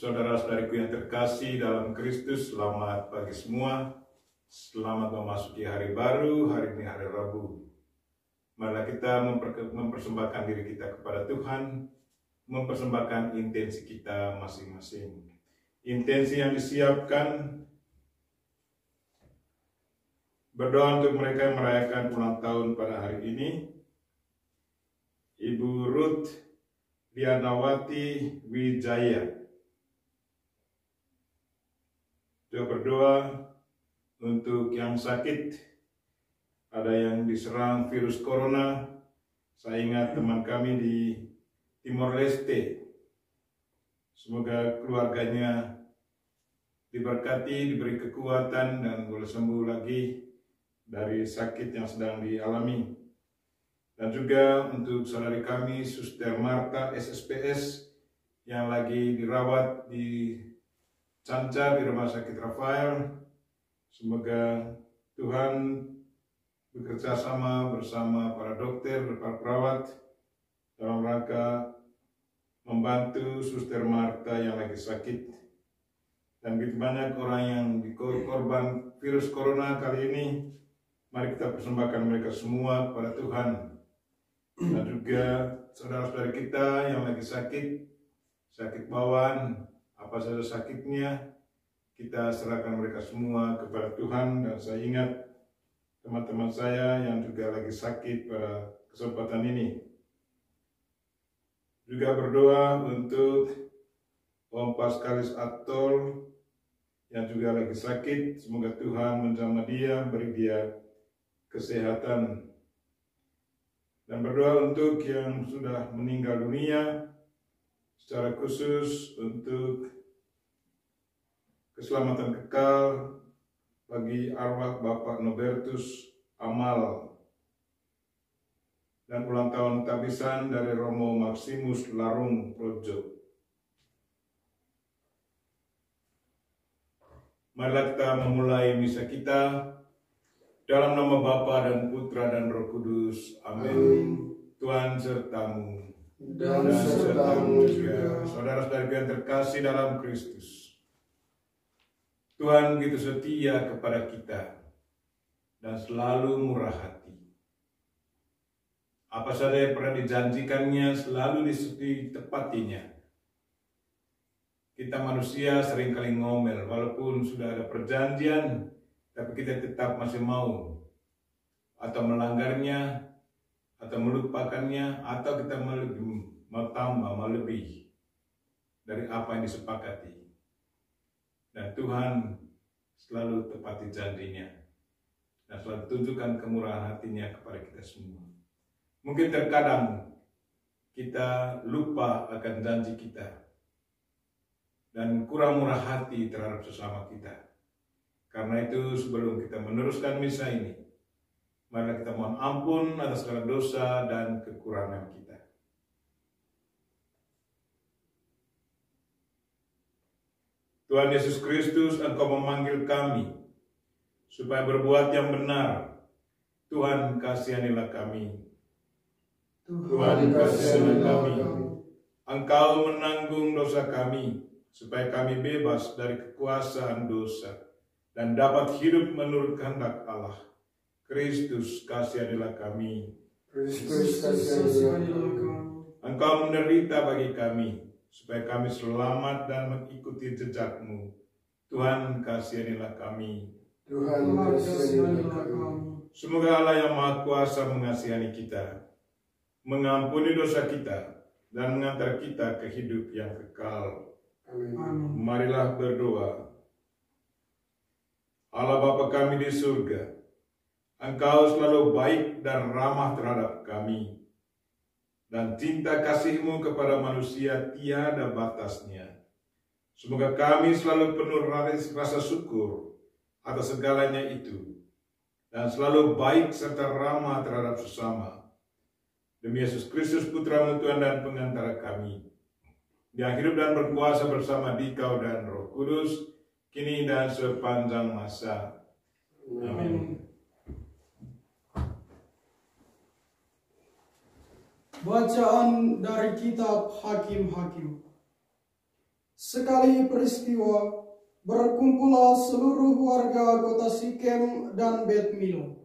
Saudara-saudariku yang terkasih dalam Kristus, selamat pagi semua. Selamat memasuki hari baru, hari ini hari Rabu. Marilah kita mempersembahkan diri kita kepada Tuhan, mempersembahkan intensi kita masing-masing. Intensi yang disiapkan, berdoa untuk mereka yang merayakan ulang tahun pada hari ini. Ibu Ruth Lianawati Wijaya. Juga berdoa untuk yang sakit, ada yang diserang virus corona. Saya ingat teman kami di Timor Leste. Semoga keluarganya diberkati, diberi kekuatan dan boleh sembuh lagi dari sakit yang sedang dialami. Dan juga untuk saudari kami, Suster Marta SSPS yang lagi dirawat di Cancar di Rumah Sakit Rafael. Semoga Tuhan bekerja sama bersama para dokter, para perawat dalam rangka membantu Suster Marta yang lagi sakit. Dan begitu banyak orang yang korban virus corona kali ini. Mari kita persembahkan mereka semua kepada Tuhan. Dan juga saudara-saudara kita yang lagi sakit bawaan, apa saja sakitnya, kita serahkan mereka semua kepada Tuhan. Dan saya ingat teman-teman saya yang juga lagi sakit pada kesempatan ini. Juga berdoa untuk Om Paskalis Atol yang juga lagi sakit. Semoga Tuhan menjamah dia, beri dia kesehatan. Dan berdoa untuk yang sudah meninggal dunia, secara khusus untuk keselamatan kekal bagi arwah Bapak Nobertus Amal dan ulang tahun tabisan dari Romo Maximus Larung Projo. Marilah kita memulai misa kita dalam nama Bapa dan Putra dan Roh Kudus. Amin. Tuhan sertamu dan sertamu juga, saudara-saudara yang terkasih dalam Kristus. Tuhan begitu setia kepada kita dan selalu murah hati. Apa saja yang pernah dijanjikannya selalu ditepatinya. Kita manusia seringkali ngomel, walaupun sudah ada perjanjian, tapi kita tetap masih mau atau melanggarnya, atau melupakannya, atau kita melebihi dari apa yang disepakati. Dan Tuhan selalu tepati janjinya dan selalu tunjukkan kemurahan hatinya kepada kita semua. Mungkin terkadang kita lupa akan janji kita dan kurang murah hati terhadap sesama kita. Karena itu sebelum kita meneruskan misa ini, marilah kita mohon ampun atas segala dosa dan kekurangan kita. Tuhan Yesus Kristus, Engkau memanggil kami supaya berbuat yang benar. Tuhan, kasihanilah kami. Tuhan, kasihanilah kami. Engkau menanggung dosa kami, supaya kami bebas dari kekuasaan dosa dan dapat hidup menurut kehendak Allah. Kristus, kasihanilah kami. Kristus, kasihanilah kami. Engkau menderita bagi kami, supaya kami selamat dan mengikuti jejak-Mu. Tuhan, kasihanilah kami. Tuhan, kasihanilah kami. Semoga Allah yang Maha Kuasa mengasihani kita, mengampuni dosa kita, dan mengantar kita ke hidup yang kekal. Amin. Marilah berdoa. Allah Bapa kami di surga, Engkau selalu baik dan ramah terhadap kami, dan cinta kasih-Mu kepada manusia tiada batasnya. Semoga kami selalu penuh rasa syukur atas segalanya itu, dan selalu baik serta ramah terhadap sesama. Demi Yesus Kristus, Putra-Mu Tuhan dan pengantara kami, yang hidup dan berkuasa bersama Dikau dan Roh Kudus, kini dan sepanjang masa. Amin. Bacaan dari kitab Hakim-Hakim. Sekali peristiwa, berkumpullah seluruh warga kota Sikem dan Bet Milo.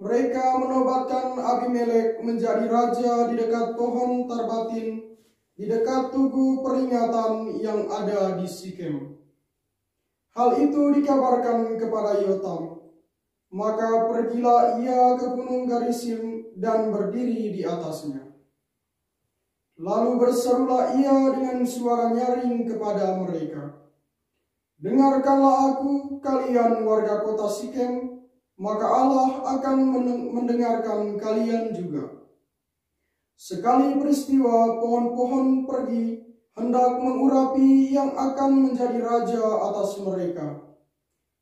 Mereka menobatkan Abimelek menjadi raja di dekat pohon Tarbatin, di dekat tugu peringatan yang ada di Sikem. Hal itu dikabarkan kepada Yotam. Maka pergilah ia ke gunung Garisim dan berdiri di atasnya. Lalu berserulah ia dengan suara nyaring kepada mereka, "Dengarkanlah aku, kalian warga kota Sikem, maka Allah akan mendengarkan kalian juga. Sekali peristiwa pohon-pohon pergi hendak mengurapi yang akan menjadi raja atas mereka.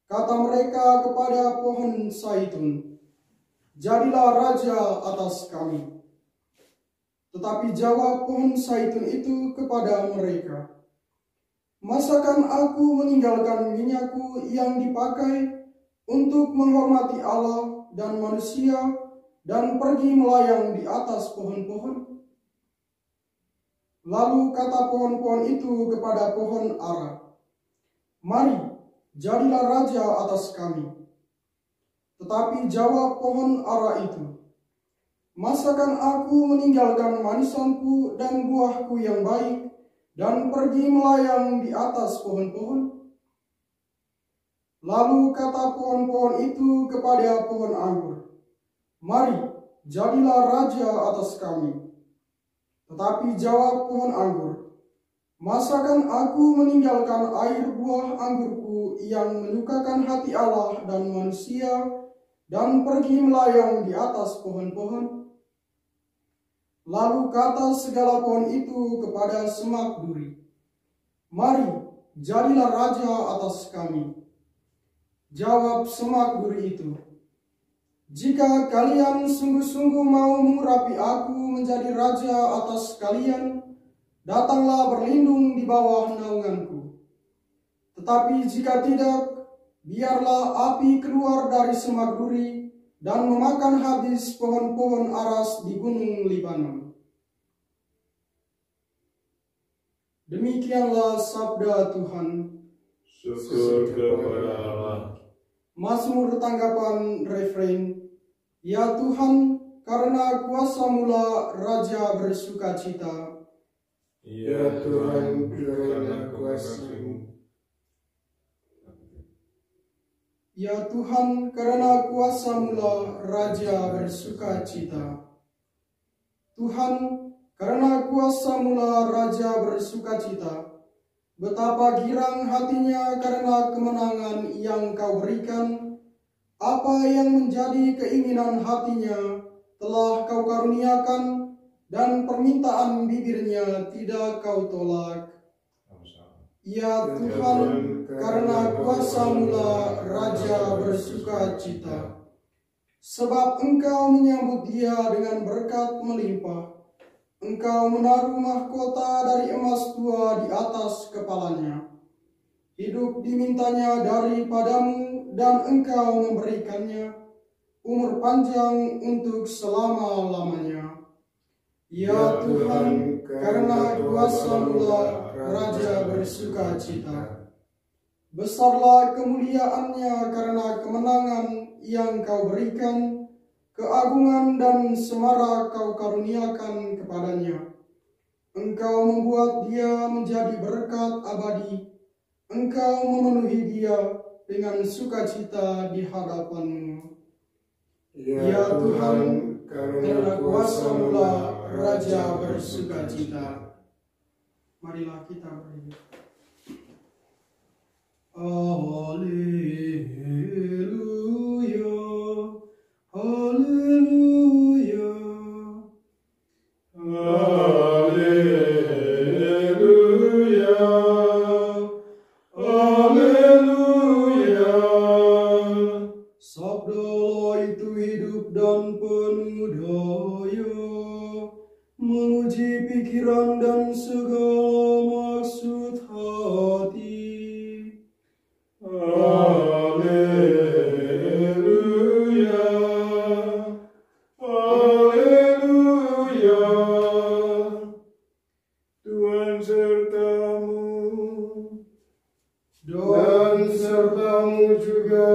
Kata mereka kepada pohon zaitun, 'Jadilah raja atas kami.' Tetapi jawab pohon zaitun itu kepada mereka, 'Masakan aku meninggalkan minyakku yang dipakai untuk menghormati Allah dan manusia dan pergi melayang di atas pohon-pohon?' Lalu kata pohon-pohon itu kepada pohon ara, 'Mari, jadilah raja atas kami.' Tetapi jawab pohon ara itu, 'Masakan aku meninggalkan manisanku dan buahku yang baik dan pergi melayang di atas pohon-pohon?' Lalu kata pohon-pohon itu kepada pohon anggur, 'Mari, jadilah raja atas kami.' Tetapi jawab pohon anggur, 'Masakan aku meninggalkan air buah anggurku yang menyukakan hati Allah dan manusia dan pergi melayang di atas pohon-pohon?' Lalu kata segala pohon itu kepada semak duri, 'Mari, jadilah raja atas kami.' Jawab semak duri itu, 'Jika kalian sungguh-sungguh mau mengurapi aku menjadi raja atas kalian, datanglah berlindung di bawah naunganku. Tetapi jika tidak, biarlah api keluar dari semak duri dan memakan habis pohon-pohon aras di gunung Libanon.'" Demikianlah sabda Tuhan. Syukur kepada Allah. Mazmur tanggapan refrein, "Ya Tuhan, karena kuasa-Mu Raja bersukacita." Ya Tuhan, karena kuasa-Mu. Ya Tuhan, karena kuasa-Mu Raja bersukacita. Tuhan, karena kuasa-Mu Raja bersukacita. Betapa girang hatinya karena kemenangan yang Kau berikan. Apa yang menjadi keinginan hatinya telah Kau karuniakan, dan permintaan bibirnya tidak Kau tolak. Ya Tuhan, karena kuasa-Mu Raja bersukacita. Sebab Engkau menyambut dia dengan berkat melimpah. Engkau menaruh mahkota dari emas tua di atas kepalanya. Hidup dimintanya daripadamu, dan Engkau memberikannya umur panjang untuk selama-lamanya. Ya Tuhan, karena kuasa-Mu Raja bersukacita. Besarlah kemuliaannya karena kemenangan yang Kau berikan. Keagungan dan semara Kau karuniakan kepadanya. Engkau membuat dia menjadi berkat abadi. Engkau memenuhi dia dengan sukacita di hadapan-Mu. Ya Tuhan, karena kuasa-Mu Raja bersukacita. Marilah kita berdiri. Haleluya. Haleluya. Haleluya. Haleluya. Sabda itu hidup dan penuh daya, menguji pikiran dan segala maksud hati. Haleluya. sertamu. Dan sertamu juga.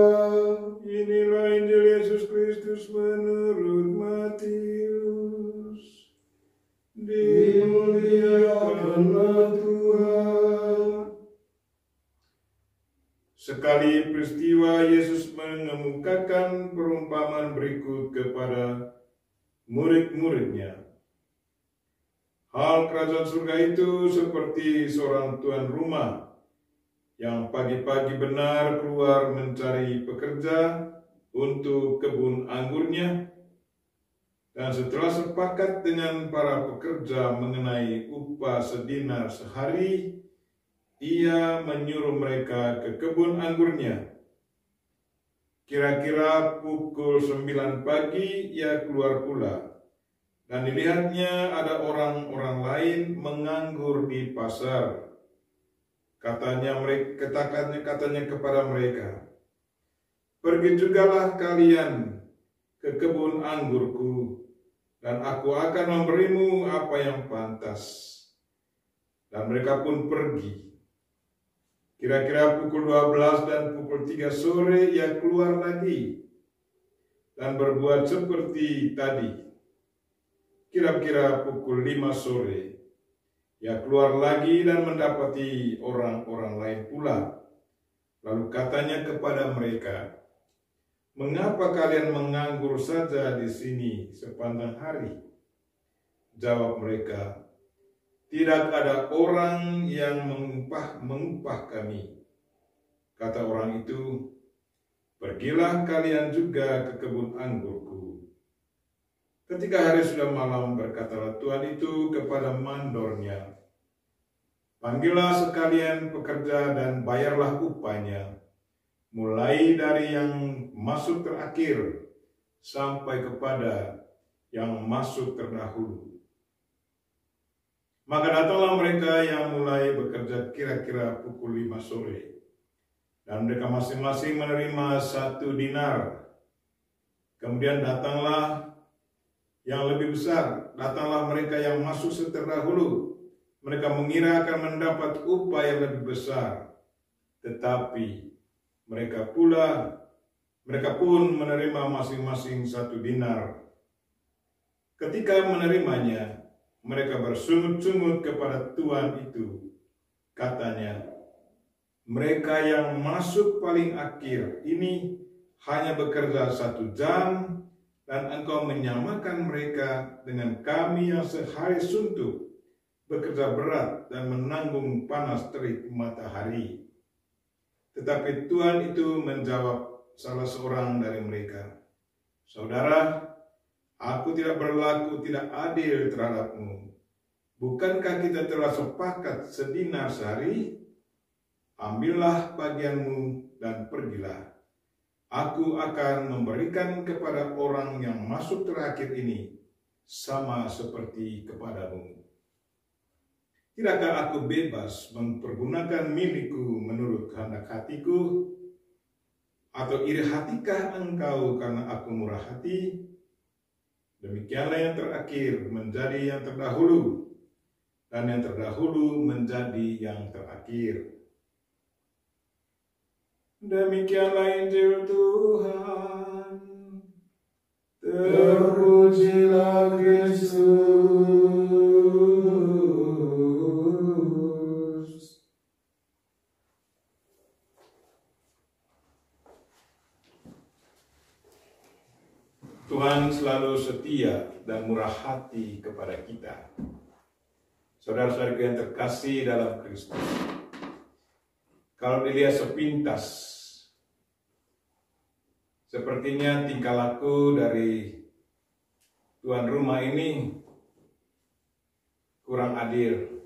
Inilah Injil Yesus Kristus menurut Matius. Dimuliakanlah Tuhan. Sekali peristiwa Yesus mengemukakan perumpamaan berikut kepada murid-muridnya. Hal kerajaan surga itu seperti seorang tuan rumah yang pagi-pagi benar keluar mencari pekerja untuk kebun anggurnya, dan setelah sepakat dengan para pekerja mengenai upah sedinar sehari, ia menyuruh mereka ke kebun anggurnya. Kira-kira pukul 9 pagi ia keluar pula, dan dilihatnya ada orang-orang lain menganggur di pasar. Katanya kepada mereka, "Pergi jugalah kalian ke kebun anggurku, dan aku akan memberimu apa yang pantas." Dan mereka pun pergi. Kira-kira pukul 12 dan pukul 3 sore ia keluar lagi dan berbuat seperti tadi. Kira-kira pukul 5 sore ia keluar lagi dan mendapati orang-orang lain pula. Lalu katanya kepada mereka, "Mengapa kalian menganggur saja di sini sepanjang hari?" Jawab mereka, "Tidak ada orang yang mengupah kami." Kata orang itu, "Pergilah kalian juga ke kebun anggurku." Ketika hari sudah malam, berkatalah Tuhan itu kepada mandornya, "Panggillah sekalian pekerja dan bayarlah upahnya, mulai dari yang masuk terakhir sampai kepada yang masuk terdahulu." Maka datanglah mereka yang mulai bekerja kira-kira pukul 5 sore, dan mereka masing-masing menerima 1 dinar. Kemudian datanglah yang lebih besar, datanglah mereka yang masuk terdahulu. Mereka mengira akan mendapat upah yang lebih besar, tetapi mereka pun menerima masing-masing 1 dinar. Ketika menerimanya, mereka bersungut-sungut kepada tuan itu. Katanya, "Mereka yang masuk paling akhir ini hanya bekerja 1 jam, dan engkau menyamakan mereka dengan kami yang sehari suntuk, bekerja berat dan menanggung panas terik matahari." Tetapi Tuhan itu menjawab salah seorang dari mereka, "Saudara, aku tidak berlaku tidak adil terhadapmu. Bukankah kita telah sepakat sedinar sehari? Ambillah bagianmu dan pergilah. Aku akan memberikan kepada orang yang masuk terakhir ini sama seperti kepadamu. Tidakkah aku bebas mempergunakan milikku menurut kehendak hatiku? Atau iri hatikah engkau karena aku murah hati? Demikianlah yang terakhir menjadi yang terdahulu, dan yang terdahulu menjadi yang terakhir." Demikianlah Injil Tuhan. Terpujilah Kristus. Tuhan selalu setia dan murah hati kepada kita. Saudara-saudara yang terkasih dalam Kristus, kalau dilihat sepintas, sepertinya tingkah laku dari tuan rumah ini kurang adil.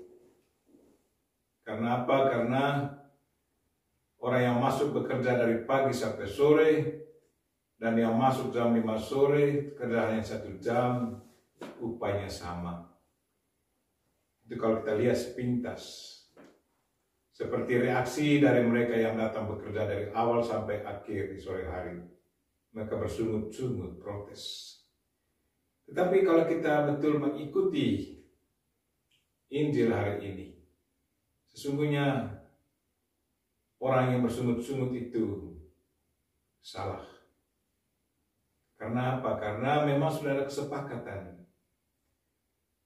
Karena apa? Karena orang yang masuk bekerja dari pagi sampai sore, dan yang masuk jam 5 sore, kerja hanya 1 jam, upahnya sama. Itu kalau kita lihat sepintas. Seperti reaksi dari mereka yang datang bekerja dari awal sampai akhir di sore hari. Mereka bersungut-sungut protes. Tetapi kalau kita betul mengikuti Injil hari ini, Sesungguhnya orang yang bersungut-sungut itu salah. Karena apa? Karena memang sudah ada kesepakatan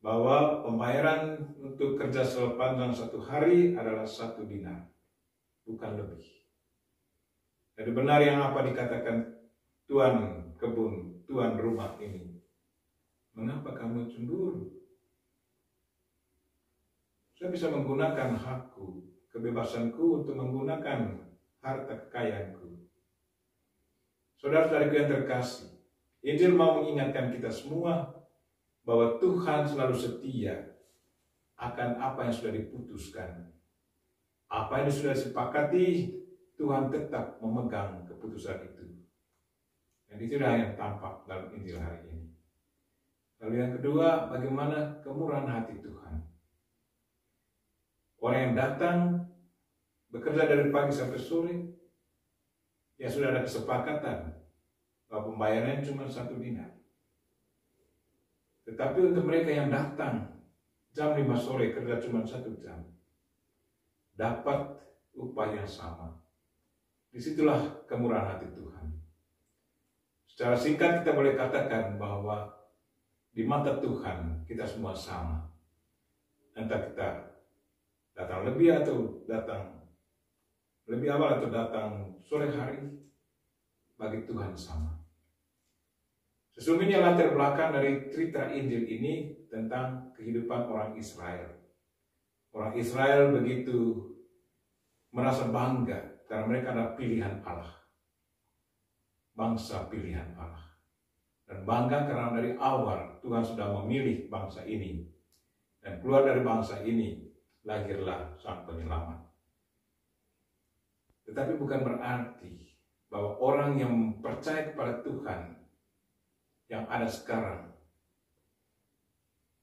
bahwa pembayaran untuk kerja sepanjang 1 hari adalah 1 dinar, bukan lebih. Jadi benar yang apa dikatakan tuan kebun, tuan rumah ini. Mengapa kamu cemburu? Saya bisa menggunakan hakku, kebebasanku untuk menggunakan harta kekayaanku. Saudara-saudaraku yang terkasih, Injil mau mengingatkan kita semua bahwa Tuhan selalu setia akan apa yang sudah diputuskan. Apa yang sudah disepakati, Tuhan tetap memegang keputusan itu. Dan itulah yang tampak dalam Injil hari ini. Lalu yang kedua, bagaimana kemurahan hati Tuhan. Orang yang datang bekerja dari pagi sampai sore, ya sudah ada kesepakatan bahwa pembayarannya cuma 1 dinar. Tetapi untuk mereka yang datang jam 5 sore kerja cuma 1 jam, dapat upah yang sama. Disitulah kemurahan hati Tuhan. Secara singkat kita boleh katakan bahwa di mata Tuhan kita semua sama. Entah kita datang lebih atau datang lebih awal atau datang sore hari, bagi Tuhan sama. Sesungguhnya latar belakang dari cerita Injil ini tentang kehidupan orang Israel. Orang Israel begitu merasa bangga karena mereka adalah pilihan Allah. Bangsa pilihan Allah. Dan bangga karena dari awal Tuhan sudah memilih bangsa ini. Dan keluar dari bangsa ini lahirlah Sang Penyelamat. Tetapi bukan berarti bahwa orang yang percaya kepada Tuhan yang ada sekarang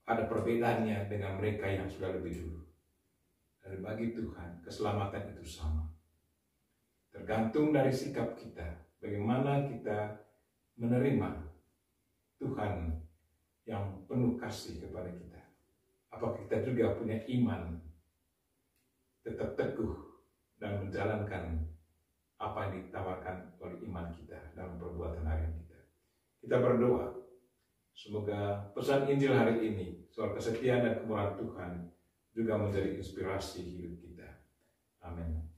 ada perbedaannya dengan mereka yang sudah lebih dulu. Dan bagi Tuhan keselamatan itu sama. Tergantung dari sikap kita, bagaimana kita menerima Tuhan yang penuh kasih kepada kita. Apakah kita juga punya iman tetap teguh dan menjalankan apa yang ditawarkan oleh iman kita dalam perbuatan harian kita. Kita berdoa, semoga pesan Injil hari ini soal kesetiaan dan kemurahan Tuhan juga menjadi inspirasi hidup kita. Amin.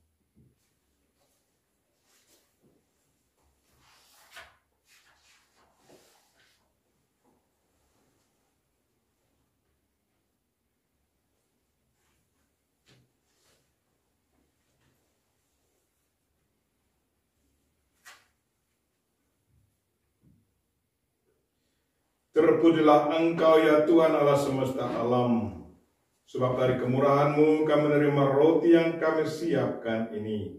Terpujilah Engkau ya Tuhan Allah semesta alam, sebab dari kemurahan-Mu kami menerima roti yang kami siapkan ini.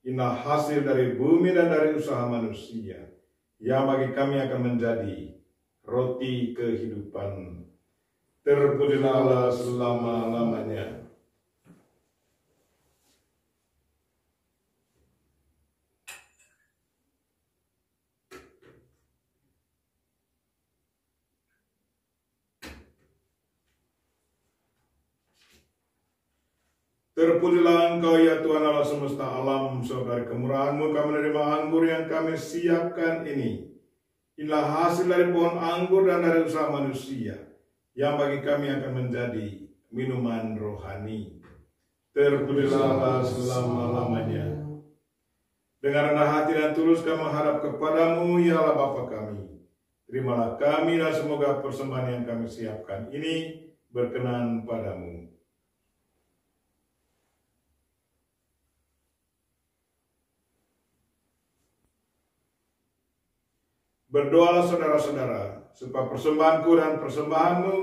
Inilah hasil dari bumi dan dari usaha manusia, yang bagi kami akan menjadi roti kehidupan. Terpujilah Allah selama-lamanya. Terpujilah Engkau ya Tuhan Allah semesta alam, sebab dari kemurahan-Mu kami menerima anggur yang kami siapkan ini. Inilah hasil dari pohon anggur dan dari usaha manusia, yang bagi kami akan menjadi minuman rohani. Terpujilah Allah selama-lamanya. Dengan rendah hati dan tulus kami menghadap kepadamu, ya Allah Bapa kami. Terimalah kami dan semoga persembahan yang kami siapkan ini berkenan padamu. Berdoalah saudara-saudara, supaya persembahanku dan persembahanmu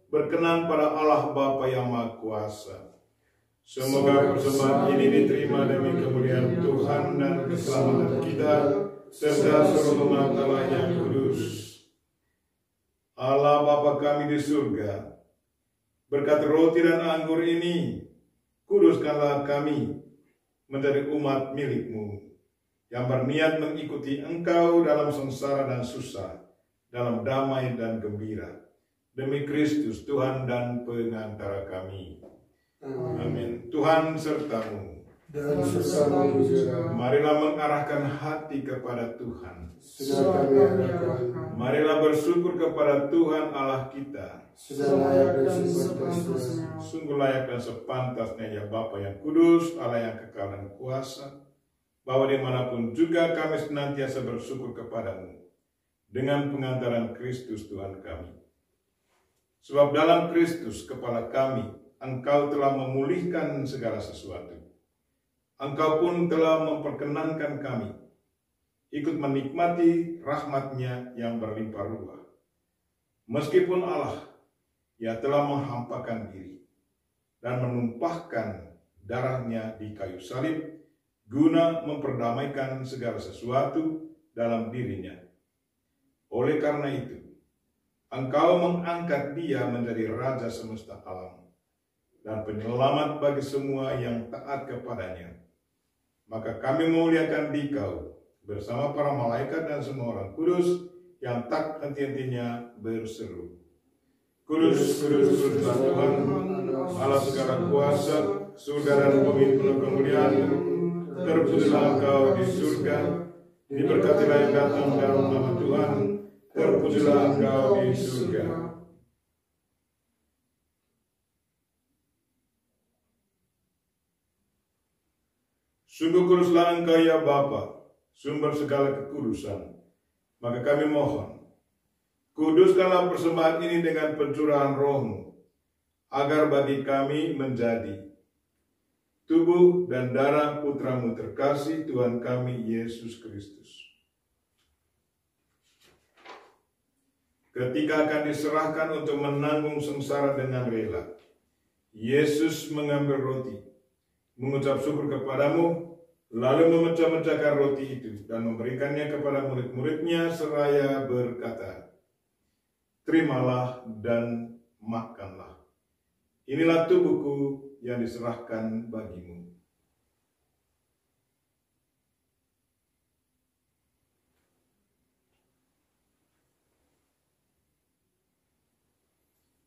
berkenan pada Allah Bapa yang Maha Kuasa. Semoga persembahan ini diterima demi kemuliaan Tuhan dan keselamatan kita, serta seluruh umat Allah yang kudus. Allah Bapa kami di surga, berkat roti dan anggur ini, kuduskanlah kami menjadi umat milik-Mu, yang berniat mengikuti Engkau dalam sengsara dan susah, dalam damai dan gembira. Demi Kristus Tuhan dan pengantara kami. Amin. Tuhan sertamu. Dan bersamamu juga. Marilah mengarahkan hati kepada Tuhan. Sudah kami arahkan. Marilah bersyukur kepada Tuhan Allah kita. Sudah layak dan sepantasnya. Sungguh layak dan sepantasnya ya Bapa yang kudus, Allah yang kekal dan kuasa, bahwa dimanapun juga kami senantiasa bersyukur kepadamu dengan pengantaran Kristus Tuhan kami. Sebab dalam Kristus kepala kami, Engkau telah memulihkan segala sesuatu. Engkau pun telah memperkenankan kami ikut menikmati rahmat-Nya yang berlimpah ruah. Meskipun Allah, Ia telah menghampakan diri dan menumpahkan darah-Nya di kayu salib guna memperdamaikan segala sesuatu dalam dirinya. Oleh karena itu, Engkau mengangkat Dia menjadi Raja semesta alam dan penyelamat bagi semua yang taat kepadanya. Maka kami memuliakan Dikau bersama para malaikat dan semua orang kudus yang tak henti-hentinya berseru. Kudus, kudus, kuduslah Tuhan, Allah segala kuasa, surga dan bumi penuh kemuliaan-Mu. Terpujilah Engkau di surga, diberkatilah yang datang dalam nama Tuhan. Terpujilah Engkau di surga. Sungguh kuduslah Engkau ya Bapa, sumber segala kekudusan. Maka kami mohon, kuduskanlah persembahan ini dengan pencurahan Roh-Mu, agar bagi kami menjadi tubuh dan darah Putra-Mu terkasih, Tuhan kami Yesus Kristus. Ketika akan diserahkan untuk menanggung sengsara dengan rela, Yesus mengambil roti, mengucap syukur kepadamu, lalu memecah-mecahkan roti itu dan memberikannya kepada murid-muridnya seraya berkata, "Terimalah dan makanlah. Inilah tubuhku yang diserahkan bagimu."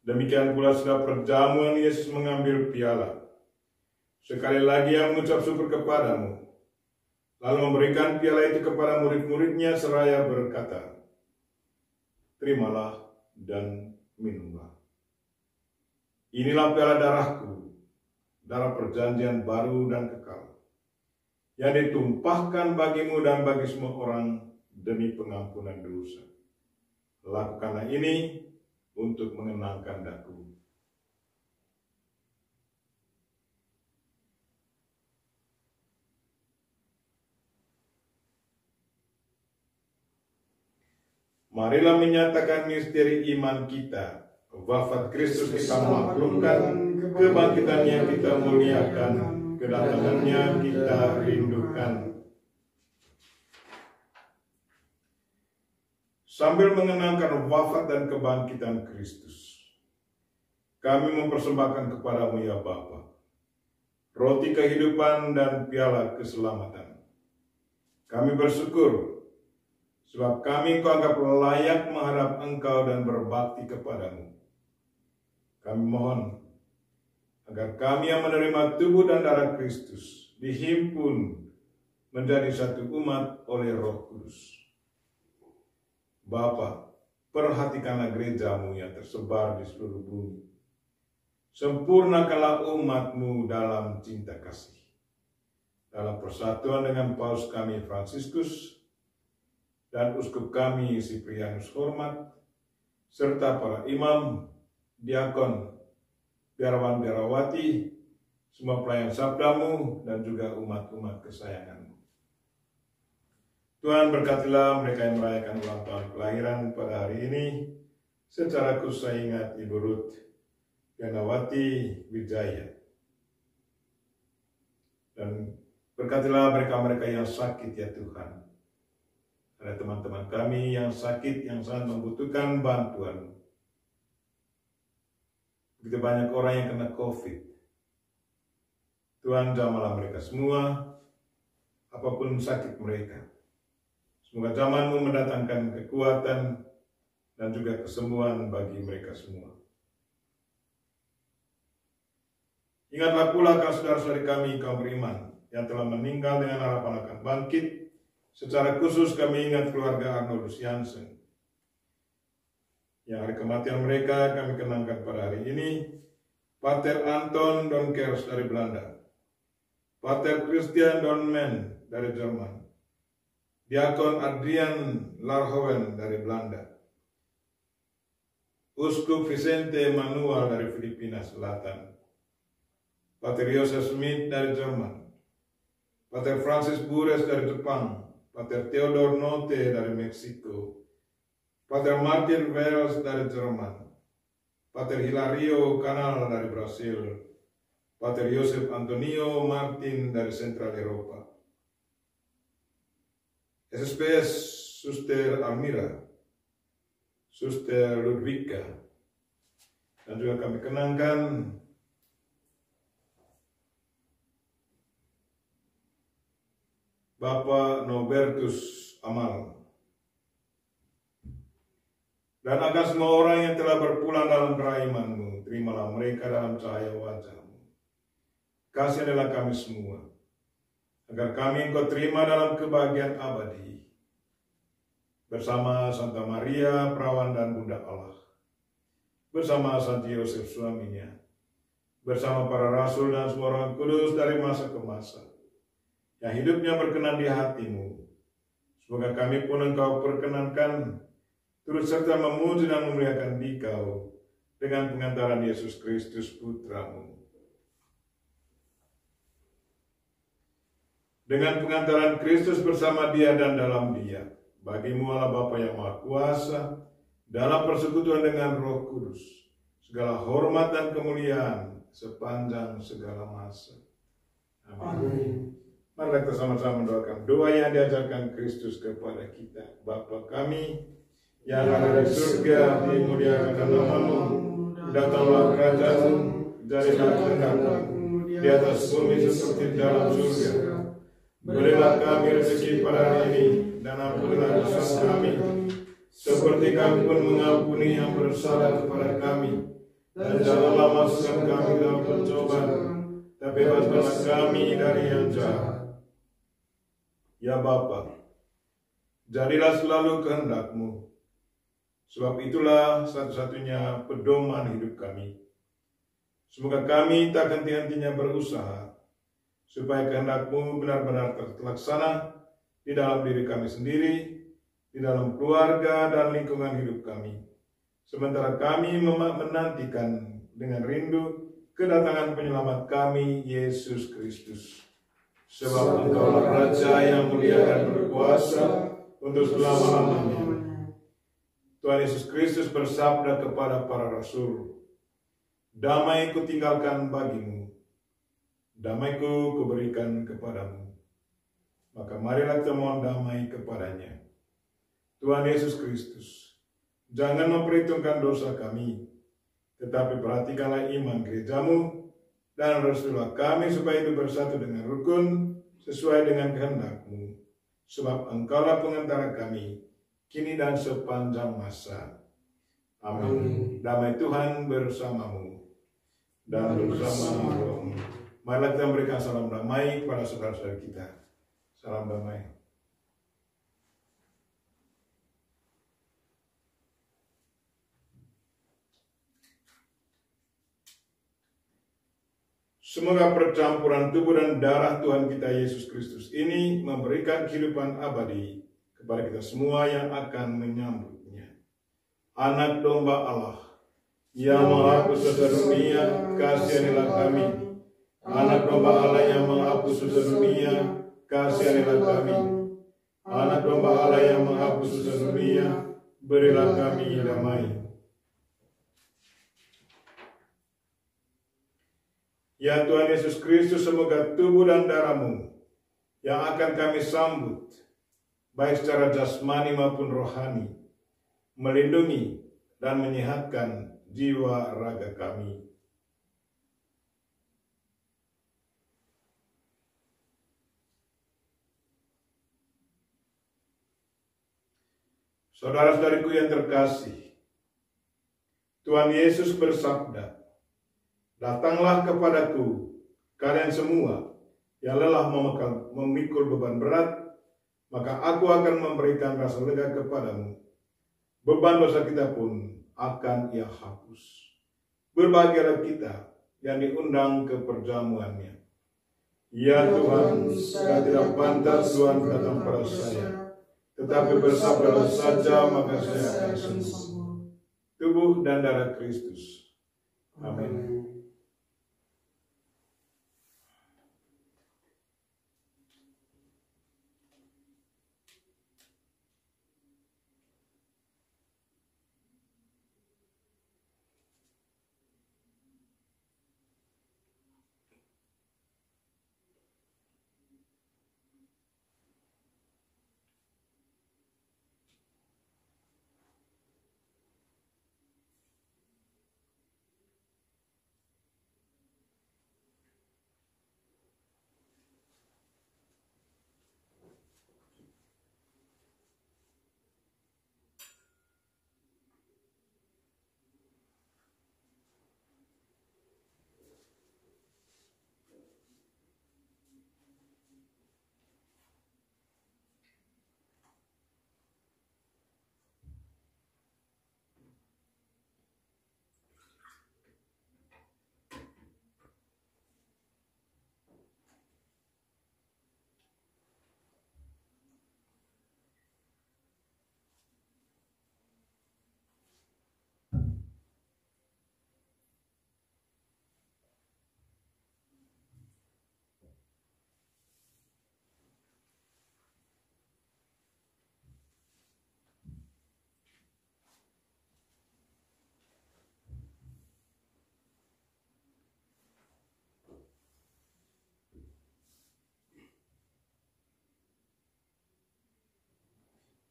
Demikian pula setelah perjamuan Yesus mengambil piala. Sekali lagi Ia mengucap syukur kepadamu, lalu memberikan piala itu kepada murid-muridnya seraya berkata, "Terimalah dan minumlah. Inilah piala darahku, darah perjanjian baru dan kekal, yang ditumpahkan bagimu dan bagi semua orang demi pengampunan dosa. Lakukanlah ini untuk mengenangkan daku." Marilah menyatakan misteri iman kita. Wafat Kristus kita maklumkan, kebangkitannya kita muliakan, kedatangannya kita rindukan. Sambil mengenangkan wafat dan kebangkitan Kristus, kami mempersembahkan kepadamu ya Bapa, roti kehidupan dan piala keselamatan. Kami bersyukur sebab kami Kau anggap layak menghadap Engkau dan berbakti kepadamu. Kami mohon agar kami yang menerima tubuh dan darah Kristus dihimpun menjadi satu umat oleh Roh Kudus. Bapa, perhatikanlah gereja-Mu yang tersebar di seluruh bumi. Sempurnakanlah umat-Mu dalam cinta kasih. Dalam persatuan dengan Paus kami Fransiskus dan uskup kami Siprianus Hormat, serta para imam, diakon, biarawan-biarawati, semua pelayan sabda-Mu, dan juga umat-umat kesayangan-Mu. Tuhan berkatilah mereka yang merayakan ulang tahun kelahiran pada hari ini, secara khusus saya ingat Ibu Ruth Ganawati Wijaya. Dan berkatilah mereka-mereka yang sakit ya Tuhan. Ada teman-teman kami yang sakit, yang sangat membutuhkan bantuan. Begitu banyak orang yang kena COVID. Tuhan jamahlah mereka semua, apapun sakit mereka. Semoga zaman-Mu mendatangkan kekuatan dan juga kesembuhan bagi mereka semua. Ingatlah pula saudara-saudari kami kaum beriman yang telah meninggal dengan harapan akan bangkit. Secara khusus kami ingat keluarga Arnoldus Jansen, yang hari kematian mereka kami kenangkan pada hari ini. Pater Anton Donkers dari Belanda, Pater Christian Donmen dari Jerman, Diakon Adrian Larhoven dari Belanda, Uskup Vicente Manuel dari Filipina Selatan, Pater Joseph Smith dari Jerman, Pater Francis Bures dari Jepang, Pater Theodor Note dari Meksiko, Pater Martin Wels dari Jerman, Pater Hilario Canal dari Brasil, Pater Joseph Antonio Martin dari Central Eropa, SSPS Suster Almira, Suster Ludwika, dan juga kami kenangkan Bapak Nobertus Amal, dan akan semua orang yang telah berpulang dalam keraiman-Mu, terimalah mereka dalam cahaya wajah-Mu. Kasihanilah kami semua, agar kami Engkau terima dalam kebahagiaan abadi, bersama Santa Maria, Perawan dan Bunda Allah, bersama Santi Yosef suaminya, bersama para rasul dan semua orang kudus dari masa ke masa, yang hidupnya berkenan di hati-Mu. Semoga kami pun Engkau perkenankan turut serta memuji dan memuliakan Dikau dengan pengantaran Yesus Kristus Putra-Mu. Dengan pengantaran Kristus bersama Dia dan dalam Dia, bagi-Mu Allah Bapa yang Maha Kuasa, dalam persekutuan dengan Roh Kudus, segala hormat dan kemuliaan sepanjang segala masa. Amin. Mari kita sama-sama mendoakan doa yang diajarkan Kristus kepada kita. Bapa kami yang ada di surga, dimuliakan nama-Mu, datanglah kerajaan-Mu, jadilah kehendak-Mu di atas bumi seperti di dalam surga. Berilah kami rezeki pada hari ini, dan ampunilah dosa kami, seperti kami pun mengampuni yang bersalah kepada kami. Dan janganlah masukkan kami dalam pencobaan, tapi bebaskanlah kami dari yang jahat. Ya Bapa, jadilah selalu kehendak-Mu, sebab itulah satu-satunya pedoman hidup kami. Semoga kami tak henti-hentinya berusaha, supaya kehendak-Mu benar-benar terlaksana di dalam diri kami sendiri, di dalam keluarga dan lingkungan hidup kami. Sementara kami menantikan dengan rindu kedatangan penyelamat kami, Yesus Kristus. Sebab Engkaulah Raja yang mulia dan berkuasa untuk selama-lamanya. Tuhan Yesus Kristus bersabda kepada para rasul, "Damai kutinggalkan bagimu, damai-Ku kuberikan kepadamu." Maka marilah kita mohon damai kepadanya. Tuhan Yesus Kristus, jangan memperhitungkan dosa kami, tetapi perhatikanlah iman gereja-Mu, dan restuilah kami supaya hidup bersatu dengan rukun, sesuai dengan kehendak-Mu. Sebab Engkaulah pengantara kami, kini dan sepanjang masa. Amin. Damai Tuhan bersamamu, dan bersama rohmu. Marilah kita memberikan salam damai kepada saudara-saudara kita. Salam damai. Semoga percampuran tubuh dan darah Tuhan kita Yesus Kristus ini memberikan kehidupan abadi kepada kita semua yang akan menyambutnya. Anak domba Allah yang menghapus dosa dunia, kasihanilah kami. Anak domba Allah yang menghapus dosa dunia, kasihanilah kami. Anak domba Allah yang menghapus dosa dunia, berilah kami damai. Ya Tuhan Yesus Kristus, semoga tubuh dan darah-Mu yang akan kami sambut, baik secara jasmani maupun rohani, melindungi dan menyehatkan jiwa raga kami. Saudara-saudariku yang terkasih, Tuhan Yesus bersabda Datanglah kepadaku, kalian semua yang lelah memikul beban berat, maka aku akan memberikan rasa lega kepadamu. Beban dosa kita pun akan Ia hapus. Berbahagialah kita yang diundang ke perjamuannya. Ya Tuhan, saya tidak pantas Tuhan datang pada saya, tetapi bersabdalah saja maka saya akan sembuh. Tubuh dan darah Kristus. Amin.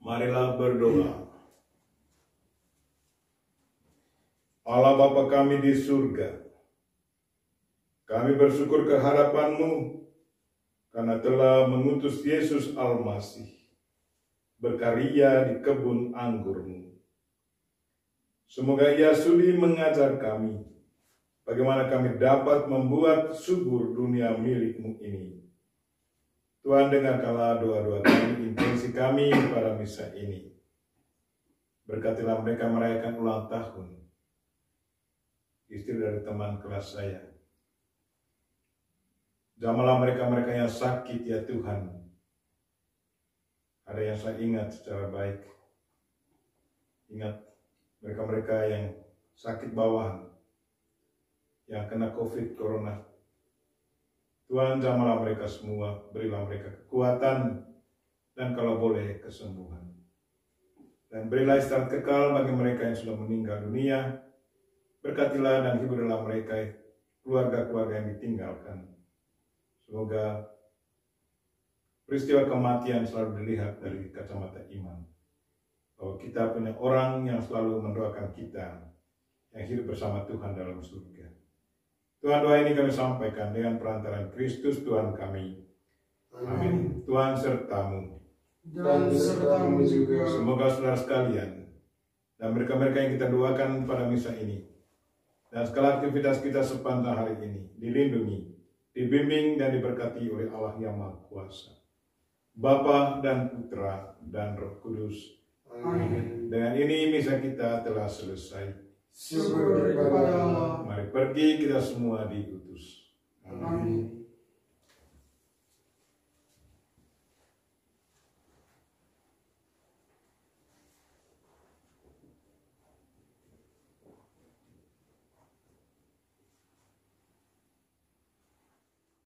Marilah berdoa. Allah Bapa kami di surga, kami bersyukur kehadapan-Mu karena telah mengutus Yesus Al-Masih berkarya di kebun anggur-Mu. Semoga Ia sudi mengajar kami bagaimana kami dapat membuat subur dunia milik-Mu ini. Tuhan, dengarkanlah doa-doa kami, intensi kami pada misa ini. Berkatilah mereka merayakan ulang tahun istri dari teman kelas saya. Jamahlah mereka-mereka yang sakit ya Tuhan. Ada yang saya ingat secara baik. Ingat mereka-mereka yang sakit bawaan, yang kena COVID, corona. Tuhan, jamahlah mereka semua, berilah mereka kekuatan, dan kalau boleh kesembuhan. Dan berilah istirahat kekal bagi mereka yang sudah meninggal dunia. Berkatilah dan hiburilah mereka, keluarga-keluarga yang ditinggalkan. Semoga peristiwa kematian selalu dilihat dari kacamata iman. Bahwa kita punya orang yang selalu mendoakan kita, yang hidup bersama Tuhan dalam surga. Tuhan, doa ini kami sampaikan dengan perantaraan Kristus Tuhan kami. Amin. Tuhan sertamu. Dan sertamu juga. Semoga saudara sekalian dan mereka-mereka yang kita doakan pada misa ini dan segala aktivitas kita sepanjang hari ini dilindungi, dibimbing dan diberkati oleh Allah yang Maha Kuasa, Bapa dan Putra dan Roh Kudus. Amin. Dengan ini misa kita telah selesai. Syukur kepada Allah. Mari pergi kita semua diutus. Amin.